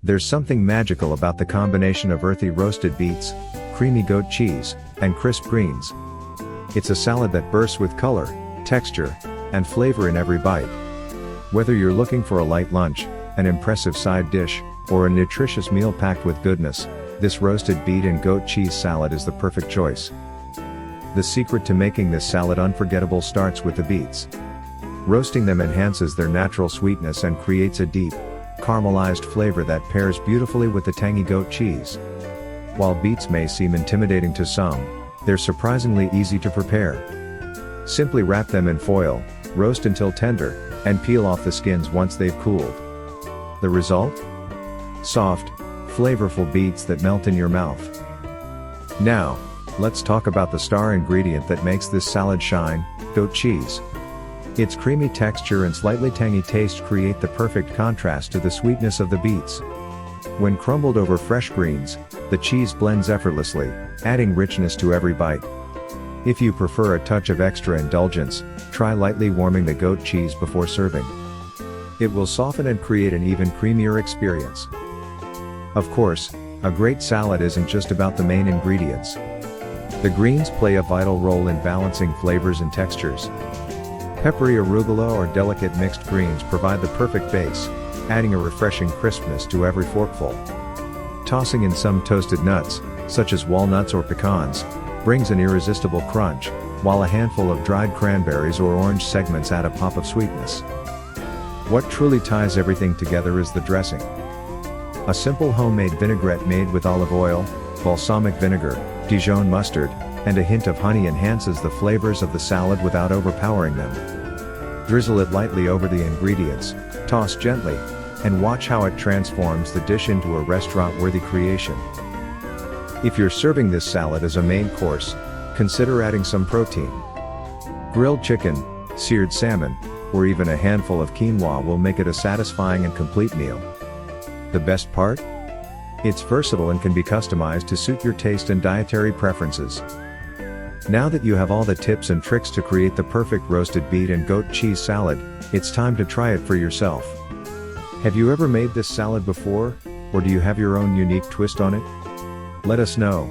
There's something magical about the combination of earthy roasted beets, creamy goat cheese, and crisp greens. It's a salad that bursts with color, texture, and flavor in every bite. Whether you're looking for a light lunch, an impressive side dish, or a nutritious meal packed with goodness, this roasted beet and goat cheese salad is the perfect choice. The secret to making this salad unforgettable starts with the beets. Roasting them enhances their natural sweetness and creates a deep, caramelized flavor that pairs beautifully with the tangy goat cheese. While beets may seem intimidating to some, they're surprisingly easy to prepare. Simply wrap them in foil, roast until tender, and peel off the skins once they've cooled. The result? Soft, flavorful beets that melt in your mouth. Now, let's talk about the star ingredient that makes this salad shine: goat cheese. Its creamy texture and slightly tangy taste create the perfect contrast to the sweetness of the beets. When crumbled over fresh greens, the cheese blends effortlessly, adding richness to every bite. If you prefer a touch of extra indulgence, try lightly warming the goat cheese before serving. It will soften and create an even creamier experience. Of course, a great salad isn't just about the main ingredients. The greens play a vital role in balancing flavors and textures. Peppery arugula or delicate mixed greens provide the perfect base, adding a refreshing crispness to every forkful. Tossing in some toasted nuts, such as walnuts or pecans, brings an irresistible crunch, while a handful of dried cranberries or orange segments add a pop of sweetness. What truly ties everything together is the dressing. A simple homemade vinaigrette made with olive oil, balsamic vinegar, Dijon mustard, and a hint of honey enhances the flavors of the salad without overpowering them. Drizzle it lightly over the ingredients, toss gently, and watch how it transforms the dish into a restaurant-worthy creation. If you're serving this salad as a main course, consider adding some protein. Grilled chicken, seared salmon, or even a handful of quinoa will make it a satisfying and complete meal. The best part? It's versatile and can be customized to suit your taste and dietary preferences. Now that you have all the tips and tricks to create the perfect roasted beet and goat cheese salad, it's time to try it for yourself. Have you ever made this salad before, or do you have your own unique twist on it? Let us know.